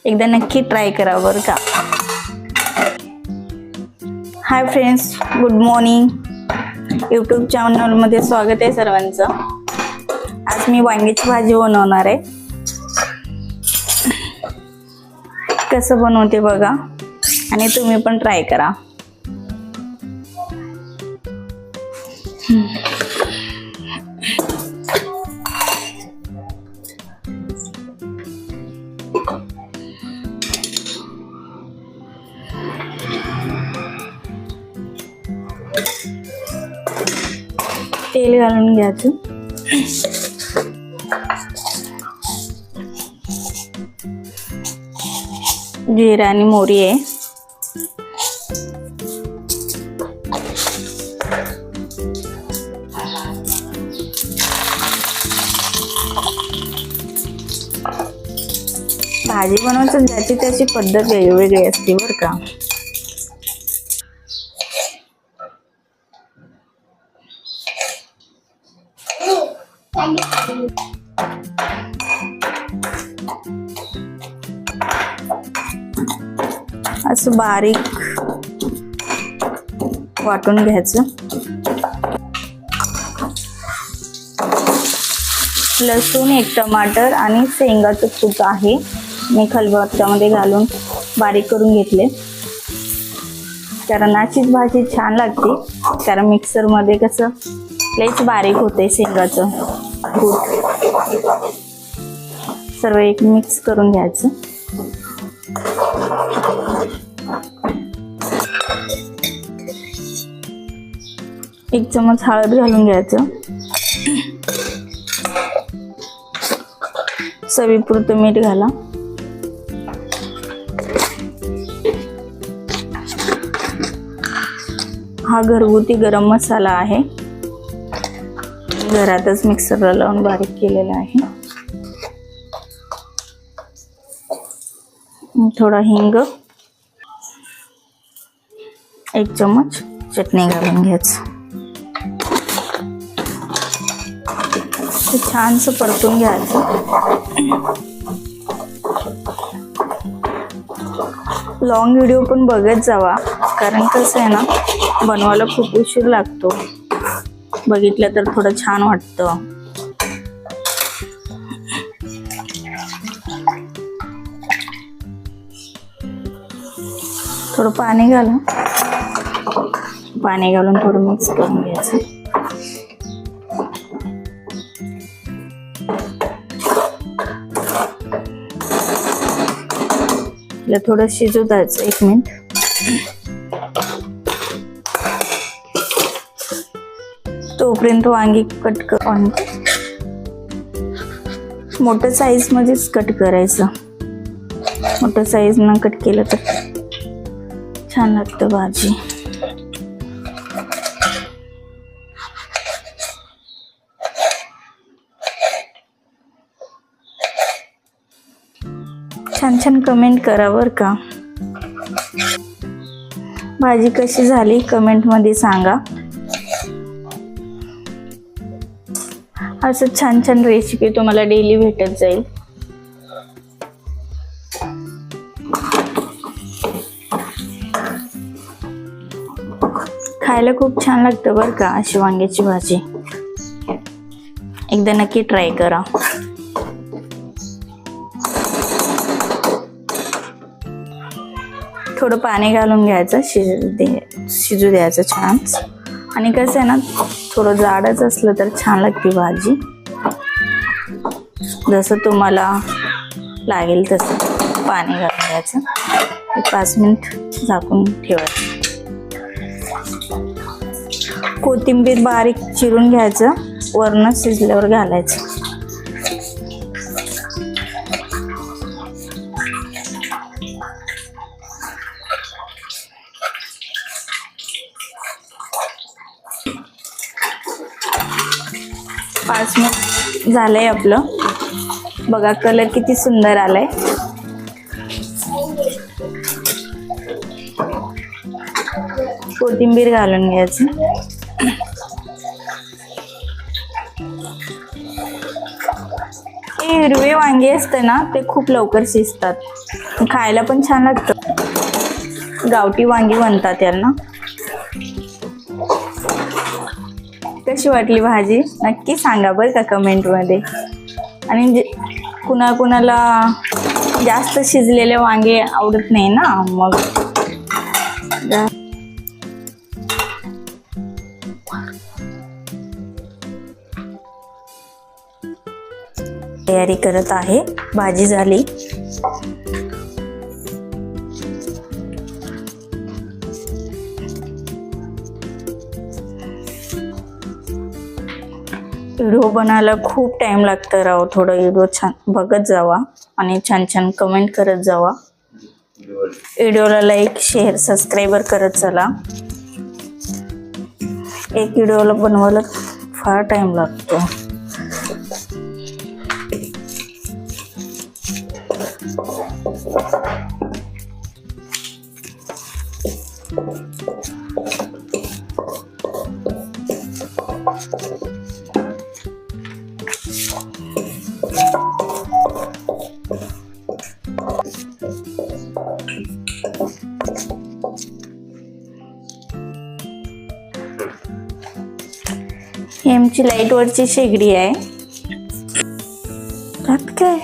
एकदा नक्की ट्राय करा बरं का. Hi friends, good morning. YouTube चॅनलमध्ये स्वागत आहे सर्वांचं. आज मी वांग्याची भाजी बनवणार आहे. कसं बनवते बघा आणि तुम्ही पण ट्राय करा. तेल घालून घ्यायचं. जिरा आणि मोहरी आहे. भाजी बनवायची ज्याची त्याची पद्धत वेगवेगळी असते बरं का. असं बारीक वाटून घ्यायचं. लसूण, एक टमाटर आणि शेंगाचं कूट आहे मी खलबत्त्यामध्ये घालून बारीक करून घेतले. कारण अशीच भाजी छान लागते. कारण मिक्सर मध्ये कसं लईच बारीक होते शेंगाचं कूट. सर्व एक मिक्स करून घ्यायचं. एक चमच हळद घालून घ्यायचं. चवीपुरतं मीठ घाला. हा घरगुती गरम मसाला आहे, घरातच मिक्सरला लावून बारीक केलेला आहे. थोडा हिंग, एक चमच चटणी घालून घ्यायचं. छानसं परतून घ्यायचं. लॉंग व्हिडिओ पण बघत जावा, कारण कसं आहे ना, बनवायला खूप उशीर लागतो. बघितलं तर थोडं छान वाटतं. थोडं पाणी घालून थोडं मिक्स करून घ्यायचं. थोडं शिजू द्यायचं 1 मिनिट. तोपर्यंत वांगी कट कर. मोठ्या साईज मध्येच कट करायचं. मोठ्या साईज न कट केलं तर छान लागतं भाजी. छान छान कमेंट करा बरं का. भाजी कशी झाली कमेंट मध्ये सांगा. असं छान छान रेसिपी तुम्हाला डेली भेटत जाईल. खायला खूप छान लागतं बरं का अशी वांग्याची भाजी. एकदा नक्की ट्राय करा. थोडं पाणी घालून घ्यायचं. शिजू द्यायचं छान. आणि कसं आहे ना, थोडं जाडच असलं तर छान लागते भाजी. जसं तुम्हाला लागेल तसं पाणी घालून घ्यायचं. 5 मिनिट झाकून ठेवायचं. कोथिंबीर बारीक चिरून घ्यायचं. वरण शिजल्यावर घालायचं. पाच मिनिट झालंय आपलं. बघा कलर किती सुंदर आलाय. कोथिंबीर घालून घ्यायची. हिरवे वांगे असते ना ते खूप लवकर शिजतात, खायला पण छान लागतं. गावठी वांगी म्हणतात यांना. कशी वाटली भाजी नक्की सांगा बरं का कमेंटमध्ये. आणि कुणाला जास्त शिजलेले वांगे आवडत नाही ना, मग तयारी करत आहे. भाजी झाली. व्हिडिओ बनायला खूप टाइम लागतं राव. थोडं व्हिडिओ छान बघत जावा आणि छान छान कमेंट करत जावा. व्हिडिओला लाईक शेअर सबस्क्राईबर करत चला. एक व्हिडिओला बनवायला फार टाइम लागतो. ही आमची लाईट वरची शेगडी आहे. त्यात काय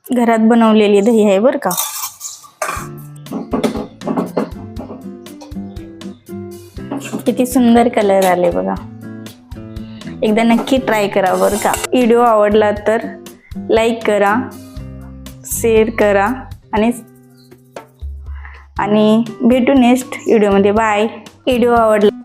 घरात बनवलेली दही आहे बरं का. किती सुंदर कलर आले बघा. एकदा नक्की ट्राय करा बरं का. व्हिडिओ आवडला तर लाईक करा, शेअर करा आणि भेटू नेक्स्ट व्हिडिओमध्ये. बाय. व्हिडिओ आवडला